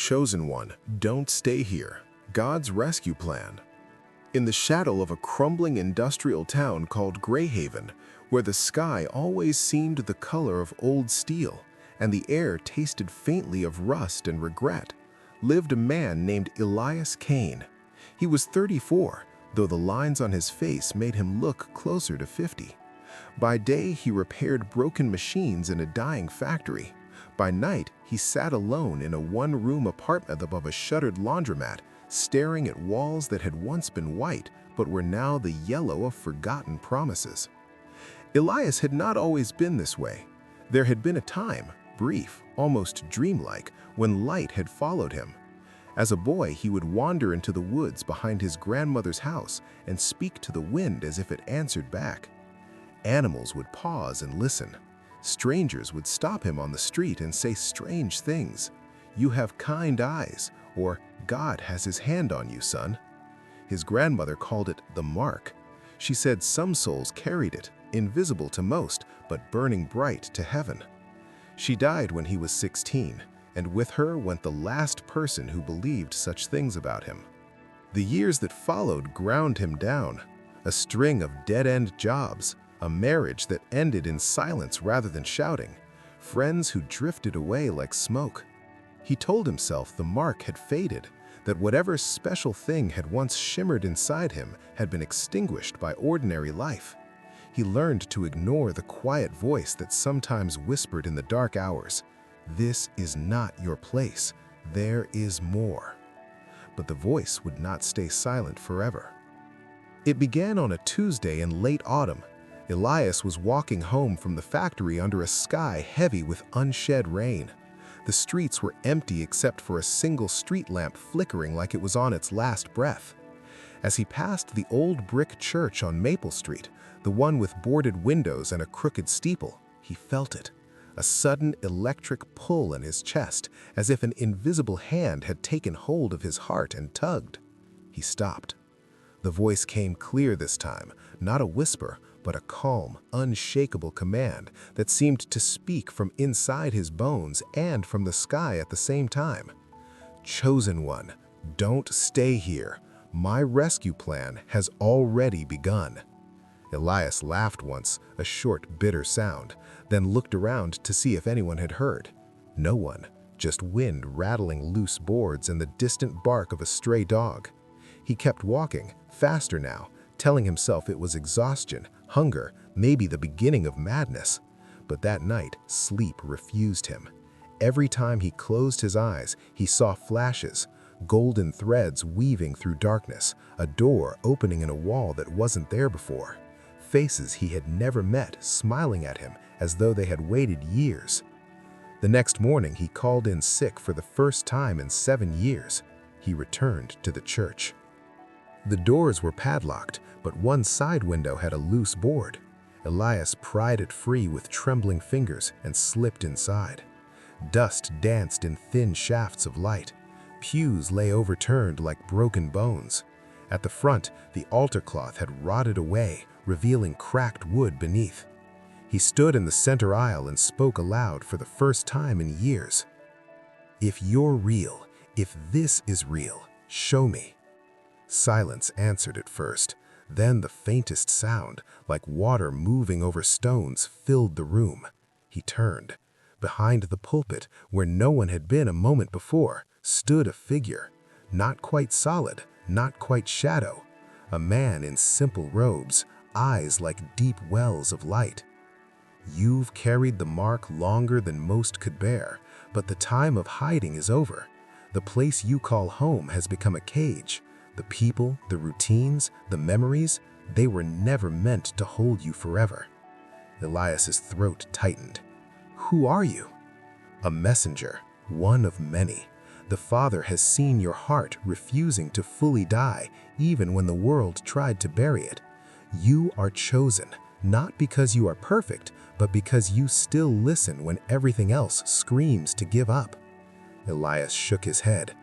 Chosen one, don't stay here. God's rescue plan. In the shadow of a crumbling industrial town called Greyhaven, where the sky always seemed the color of old steel and the air tasted faintly of rust and regret, lived a man named Elias Kane. He was 34, though the lines on his face made him look closer to 50. By day, he repaired broken machines in a dying factory. By night, he sat alone in a one-room apartment above a shuttered laundromat, staring at walls that had once been white but were now the yellow of forgotten promises. Elias had not always been this way. There had been a time, brief, almost dreamlike, when light had followed him. As a boy, he would wander into the woods behind his grandmother's house and speak to the wind as if it answered back. Animals would pause and listen. Strangers would stop him on the street and say strange things. "You have kind eyes," or "God has his hand on you, son." His grandmother called it the mark. She said some souls carried it, invisible to most, but burning bright to heaven. She died when he was 16, and with her went the last person who believed such things about him. The years that followed ground him down. A string of dead-end jobs, a marriage that ended in silence rather than shouting, friends who drifted away like smoke. He told himself the mark had faded, that whatever special thing had once shimmered inside him had been extinguished by ordinary life. He learned to ignore the quiet voice that sometimes whispered in the dark hours, "This is not your place. There is more." But the voice would not stay silent forever. It began on a Tuesday in late autumn. Elias was walking home from the factory under a sky heavy with unshed rain. The streets were empty except for a single street lamp flickering like it was on its last breath. As he passed the old brick church on Maple Street, the one with boarded windows and a crooked steeple, he felt it. A sudden electric pull in his chest, as if an invisible hand had taken hold of his heart and tugged. He stopped. The voice came clear this time, not a whisper, but a calm, unshakable command that seemed to speak from inside his bones and from the sky at the same time. "Chosen one, don't stay here. My rescue plan has already begun." Elias laughed once, a short, bitter sound, then looked around to see if anyone had heard. No one, just wind rattling loose boards and the distant bark of a stray dog. He kept walking, faster now, telling himself it was exhaustion, hunger, maybe the beginning of madness. But that night, sleep refused him. Every time he closed his eyes, he saw flashes, golden threads weaving through darkness, a door opening in a wall that wasn't there before. Faces he had never met smiling at him as though they had waited years. The next morning, he called in sick for the first time in 7 years. He returned to the church. The doors were padlocked, but one side window had a loose board. Elias pried it free with trembling fingers and slipped inside. Dust danced in thin shafts of light. Pews lay overturned like broken bones. At the front, the altar cloth had rotted away, revealing cracked wood beneath. He stood in the center aisle and spoke aloud for the first time in years. "If you're real, if this is real, show me." Silence answered at first. Then the faintest sound, like water moving over stones, filled the room. He turned. Behind the pulpit, where no one had been a moment before, stood a figure. Not quite solid, not quite shadow. A man in simple robes, eyes like deep wells of light. "You've carried the mark longer than most could bear, but the time of hiding is over. The place you call home has become a cage. The people, the routines, the memories, they were never meant to hold you forever." Elias's throat tightened. "Who are you?" "A messenger, one of many. The Father has seen your heart refusing to fully die, even when the world tried to bury it. You are chosen, not because you are perfect, but because you still listen when everything else screams to give up." Elias shook his head.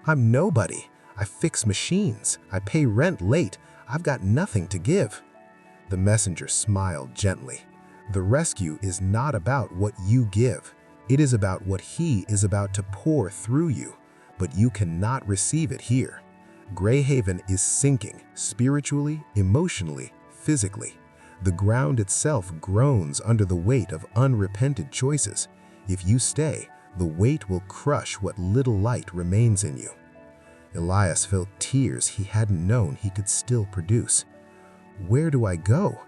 "I'm nobody. I fix machines. I pay rent late. I've got nothing to give." The messenger smiled gently. "The rescue is not about what you give. It is about what He is about to pour through you. but you cannot receive it here. Greyhaven is sinking, spiritually, emotionally, physically. The ground itself groans under the weight of unrepented choices. If you stay, the weight will crush what little light remains in you. Elias felt tears he hadn't known he could still produce. Where do I go?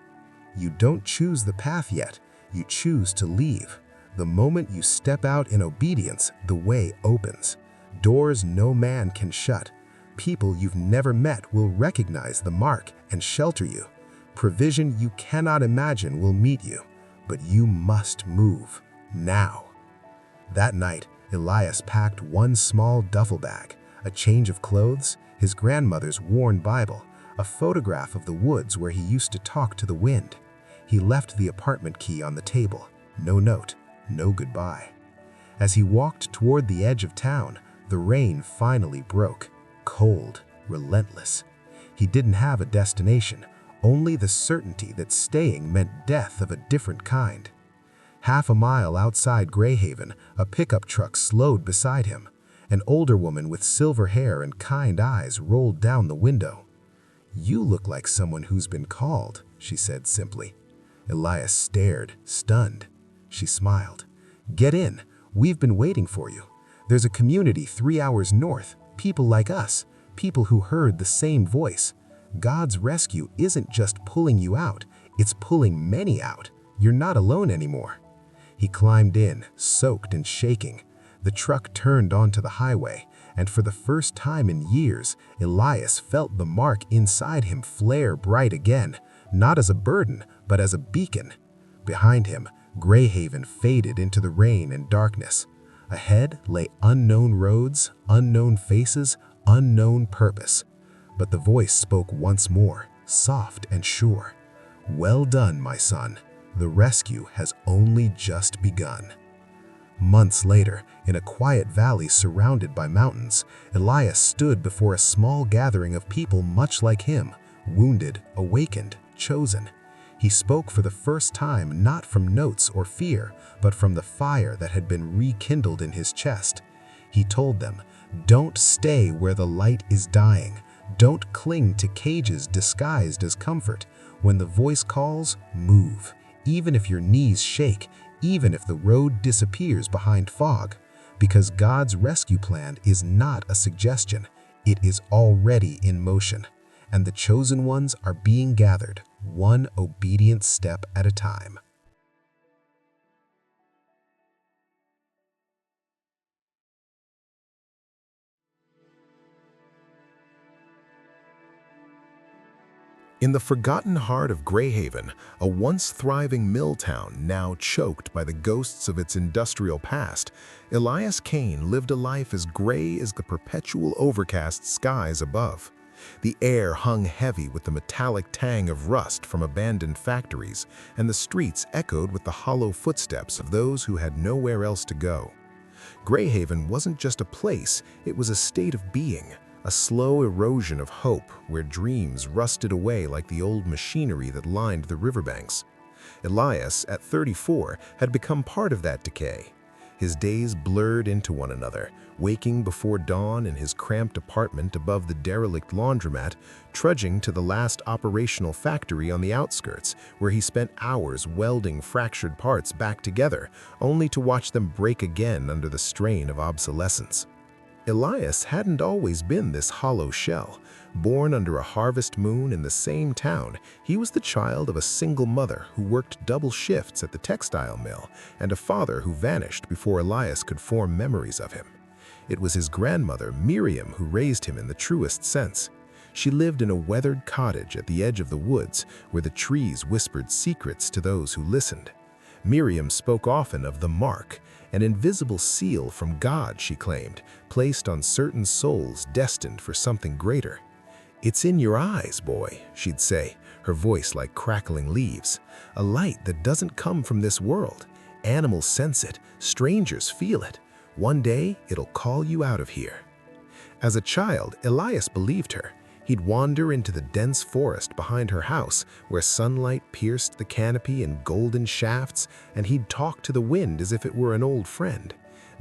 You don't choose the path yet, you choose to leave. The moment you step out in obedience, the way opens. Doors no man can shut. People you've never met will recognize the mark and shelter you. Provision you cannot imagine will meet you, but you must move, now. That night, Elias packed one small duffel bag, a change of clothes, his grandmother's worn Bible, a photograph of the woods where he used to talk to the wind. He left the apartment key on the table. No note, no goodbye. As he walked toward the edge of town, the rain finally broke, cold, relentless. He didn't have a destination, only the certainty that staying meant death of a different kind. Half a mile outside Greyhaven, a pickup truck slowed beside him. An older woman with silver hair and kind eyes rolled down the window. "You look like someone who's been called," she said simply. Elias stared, stunned. She smiled. "Get in. We've been waiting for you. There's a community 3 hours north, people like us, people who heard the same voice. God's rescue isn't just pulling you out, it's pulling many out. You're not alone anymore." He climbed in, soaked and shaking. The truck turned onto the highway, and for the first time in years, Elias felt the mark inside him flare bright again, not as a burden, but as a beacon. Behind him, Greyhaven faded into the rain and darkness. Ahead lay unknown roads, unknown faces, unknown purpose. But the voice spoke once more, soft and sure. "Well done, my son. The rescue has only just begun." Months later, in a quiet valley surrounded by mountains, Elias stood before a small gathering of people much like him, wounded, awakened, chosen. He spoke for the first time not from notes or fear, but from the fire that had been rekindled in his chest. He told them, "Don't stay where the light is dying. Don't cling to cages disguised as comfort. When the voice calls, move, even if your knees shake, even if the road disappears behind fog, because God's rescue plan is not a suggestion, it is already in motion, and the chosen ones are being gathered, one obedient step at a time." In the forgotten heart of Greyhaven, a once thriving mill town now choked by the ghosts of its industrial past, Elias Kane lived a life as gray as the perpetual overcast skies above. The air hung heavy with the metallic tang of rust from abandoned factories, and the streets echoed with the hollow footsteps of those who had nowhere else to go. Greyhaven wasn't just a place, it was a state of being. A slow erosion of hope where dreams rusted away like the old machinery that lined the riverbanks. Elias, at 34, had become part of that decay. His days blurred into one another, waking before dawn in his cramped apartment above the derelict laundromat, trudging to the last operational factory on the outskirts, where he spent hours welding fractured parts back together, only to watch them break again under the strain of obsolescence. Elias hadn't always been this hollow shell. Born under a harvest moon in the same town, he was the child of a single mother who worked double shifts at the textile mill and a father who vanished before Elias could form memories of him. It was his grandmother, Miriam, who raised him in the truest sense. She lived in a weathered cottage at the edge of the woods where the trees whispered secrets to those who listened. Miriam spoke often of the mark, an invisible seal from God, she claimed, placed on certain souls destined for something greater. "It's in your eyes, boy," she'd say, her voice like crackling leaves. "A light that doesn't come from this world. Animals sense it, strangers feel it. One day, it'll call you out of here." As a child, Elias believed her. He'd wander into the dense forest behind her house, where sunlight pierced the canopy in golden shafts, and he'd talk to the wind as if it were an old friend.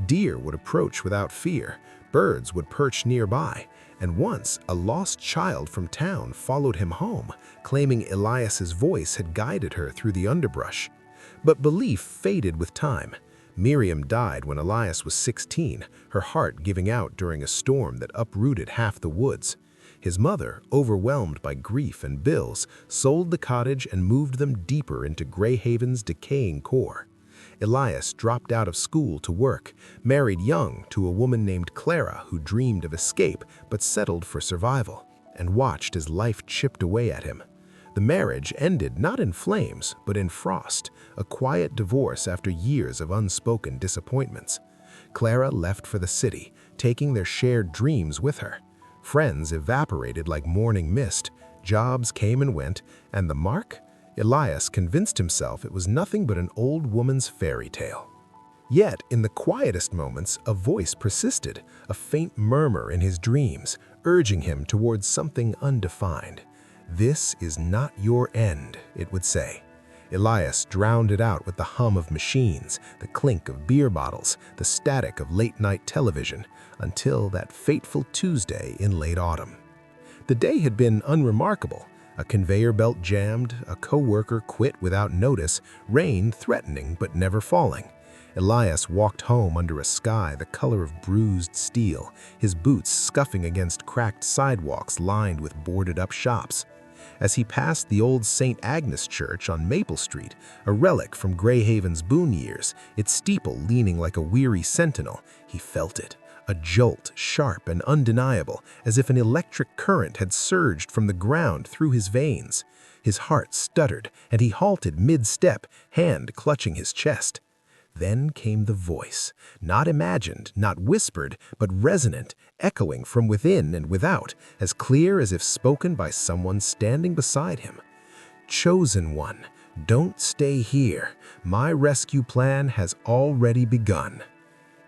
Deer would approach without fear, birds would perch nearby, and once a lost child from town followed him home, claiming Elias's voice had guided her through the underbrush. But belief faded with time. Miriam died when Elias was 16, her heart giving out during a storm that uprooted half the woods. His mother, overwhelmed by grief and bills, sold the cottage and moved them deeper into Greyhaven's decaying core. Elias dropped out of school to work, married young to a woman named Clara who dreamed of escape but settled for survival, and watched as life chipped away at him. The marriage ended not in flames, but in frost, a quiet divorce after years of unspoken disappointments. Clara left for the city, taking their shared dreams with her. Friends evaporated like morning mist, jobs came and went, and the mark? Elias convinced himself it was nothing but an old woman's fairy tale. Yet, in the quietest moments, a voice persisted, a faint murmur in his dreams, urging him towards something undefined. "This is not your end," it would say. Elias drowned it out with the hum of machines, the clink of beer bottles, the static of late-night television, until that fateful Tuesday in late autumn. The day had been unremarkable. A conveyor belt jammed, a co-worker quit without notice, rain threatening but never falling. Elias walked home under a sky the color of bruised steel, his boots scuffing against cracked sidewalks lined with boarded-up shops. As he passed the old St. Agnes Church on Maple Street, a relic from Greyhaven's boon years, its steeple leaning like a weary sentinel, he felt it. A jolt, sharp and undeniable, as if an electric current had surged from the ground through his veins. His heart stuttered, and he halted mid-step, hand clutching his chest. Then came the voice, not imagined, not whispered, but resonant, echoing from within and without, as clear as if spoken by someone standing beside him. "Chosen one, don't stay here. My rescue plan has already begun."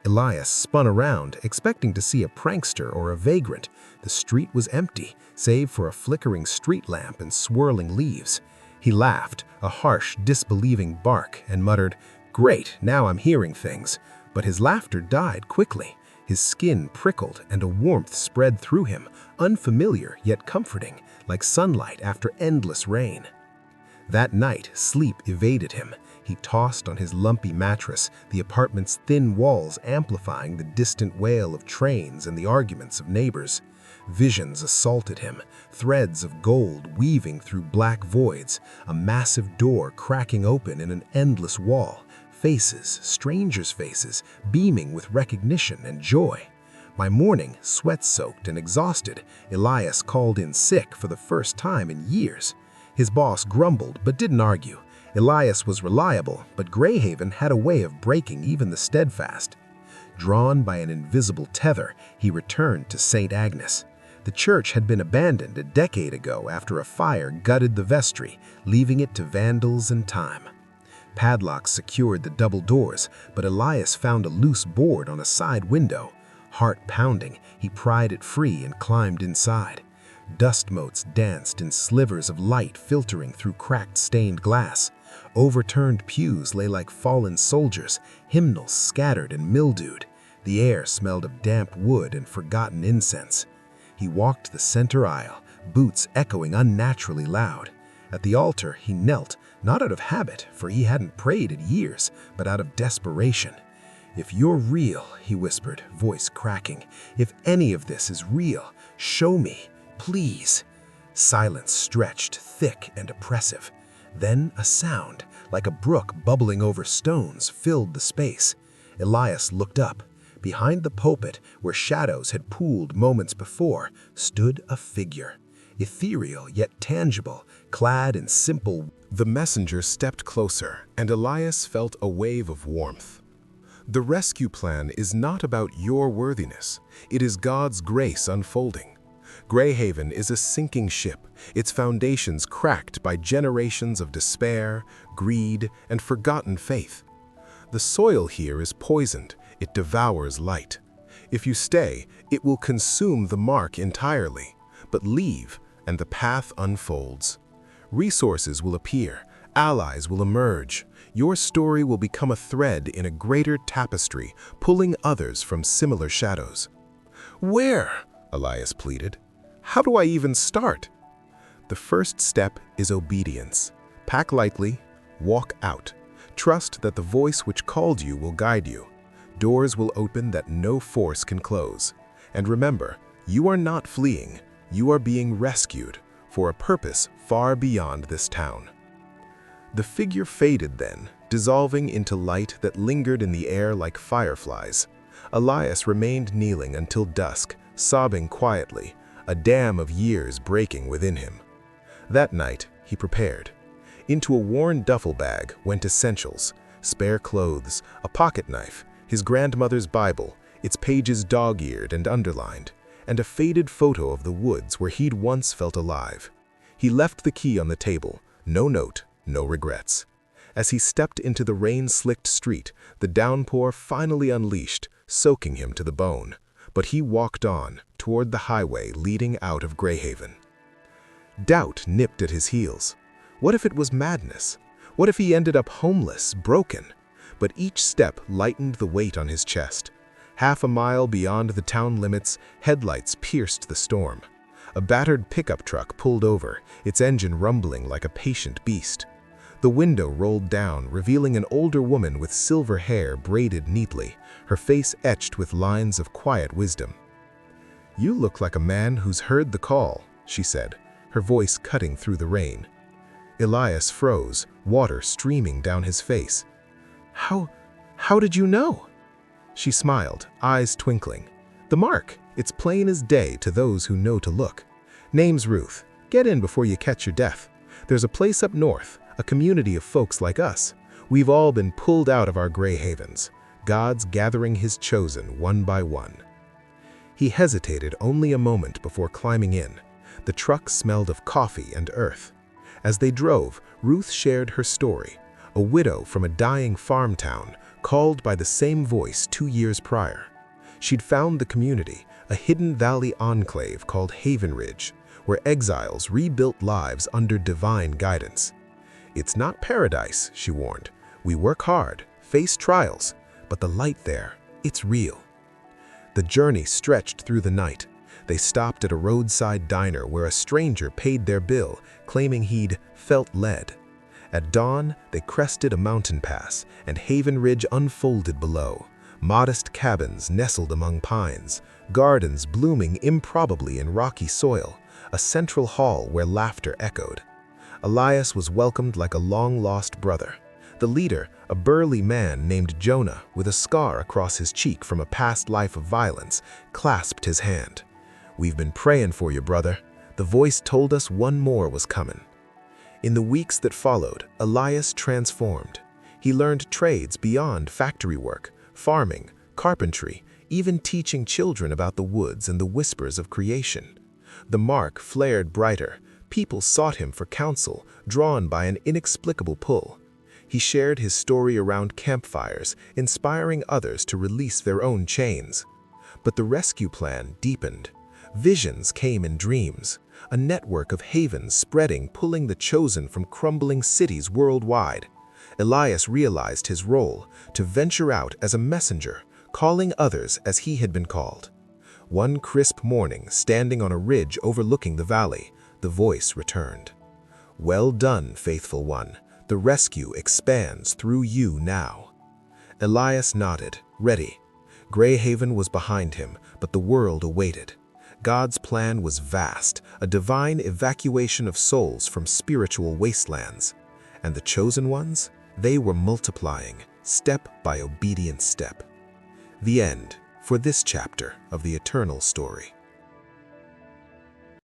Elias spun around, expecting to see a prankster or a vagrant. The street was empty, save for a flickering street lamp and swirling leaves. He laughed, a harsh, disbelieving bark, and muttered, "Great, now I'm hearing things." But his laughter died quickly. His skin prickled and a warmth spread through him, unfamiliar yet comforting, like sunlight after endless rain. That night, sleep evaded him. He tossed on his lumpy mattress, the apartment's thin walls amplifying the distant wail of trains and the arguments of neighbors. Visions assaulted him, threads of gold weaving through black voids, a massive door cracking open in an endless wall, faces, strangers' faces, beaming with recognition and joy. By morning, sweat-soaked and exhausted, Elias called in sick for the first time in years. His boss grumbled but didn't argue. Elias was reliable, but Greyhaven had a way of breaking even the steadfast. Drawn by an invisible tether, he returned to St. Agnes. The church had been abandoned a decade ago after a fire gutted the vestry, leaving it to vandals and time. Padlocks secured the double doors, but Elias found a loose board on a side window. Heart pounding, he pried it free and climbed inside. Dust motes danced in slivers of light filtering through cracked stained glass. Overturned pews lay like fallen soldiers, hymnals scattered and mildewed. The air smelled of damp wood and forgotten incense. He walked the center aisle, boots echoing unnaturally loud. At the altar, he knelt, not out of habit, for he hadn't prayed in years, but out of desperation. "If you're real," he whispered, voice cracking, "if any of this is real, show me, please." Silence stretched, thick and oppressive. Then a sound, like a brook bubbling over stones, filled the space. Elias looked up. Behind the pulpit, where shadows had pooled moments before, stood a figure. Ethereal yet tangible, clad in simple. The messenger stepped closer, and Elias felt a wave of warmth. The rescue plan is not about your worthiness. It is God's grace unfolding. Greyhaven is a sinking ship, its foundations cracked by generations of despair, greed, and forgotten faith. The soil here is poisoned, it devours light. If you stay, it will consume the mark entirely, but leave, and the path unfolds. Resources will appear, allies will emerge. Your story will become a thread in a greater tapestry, pulling others from similar shadows. "Where?" Elias pleaded. "How do I even start?" The first step is obedience. Pack lightly, walk out. Trust that the voice which called you will guide you. Doors will open that no force can close. And remember, you are not fleeing, you are being rescued for a purpose far beyond this town. The figure faded then, dissolving into light that lingered in the air like fireflies. Elias remained kneeling until dusk, sobbing quietly, a dam of years breaking within him. That night, he prepared. Into a worn duffel bag went essentials: spare clothes, a pocket knife, his grandmother's Bible, its pages dog-eared and underlined, and a faded photo of the woods where he'd once felt alive. He left the key on the table, no note, no regrets. As he stepped into the rain-slicked street, the downpour finally unleashed, soaking him to the bone. But he walked on, toward the highway leading out of Greyhaven. Doubt nipped at his heels. What if it was madness? What if he ended up homeless, broken? But each step lightened the weight on his chest. Half a mile beyond the town limits, headlights pierced the storm. A battered pickup truck pulled over, its engine rumbling like a patient beast. The window rolled down, revealing an older woman with silver hair braided neatly, her face etched with lines of quiet wisdom. "You look like a man who's heard the call," she said, her voice cutting through the rain. Elias froze, water streaming down his face. How did you know?" She smiled, eyes twinkling. "The mark. It's plain as day to those who know to look. Name's Ruth. Get in before you catch your death. There's a place up north, a community of folks like us. We've all been pulled out of our gray havens. God's gathering his chosen one by one." He hesitated only a moment before climbing in. The truck smelled of coffee and earth. As they drove, Ruth shared her story, a widow from a dying farm town, called by the same voice 2 years prior. She'd found the community, a hidden valley enclave called Havenridge, where exiles rebuilt lives under divine guidance. "It's not paradise," she warned. "We work hard, face trials, but the light there, it's real." The journey stretched through the night. They stopped at a roadside diner where a stranger paid their bill, claiming he'd felt led. At dawn, they crested a mountain pass, and Havenridge unfolded below. Modest cabins nestled among pines, gardens blooming improbably in rocky soil, a central hall where laughter echoed. Elias was welcomed like a long-lost brother. The leader, a burly man named Jonah, with a scar across his cheek from a past life of violence, clasped his hand. "We've been praying for you, brother. The voice told us one more was coming." In the weeks that followed, Elias transformed. He learned trades beyond factory work, farming, carpentry, even teaching children about the woods and the whispers of creation. The mark flared brighter. People sought him for counsel, drawn by an inexplicable pull. He shared his story around campfires, inspiring others to release their own chains. But the rescue plan deepened. Visions came in dreams, a network of havens spreading, pulling the chosen from crumbling cities worldwide. Elias realized his role, to venture out as a messenger, calling others as he had been called. One crisp morning, standing on a ridge overlooking the valley, the voice returned. "Well done, faithful one. The rescue expands through you now." Elias nodded, ready. Greyhaven was behind him, but the world awaited. God's plan was vast, a divine evacuation of souls from spiritual wastelands. And the chosen ones? They were multiplying, step by obedient step. The end for this chapter of the eternal story.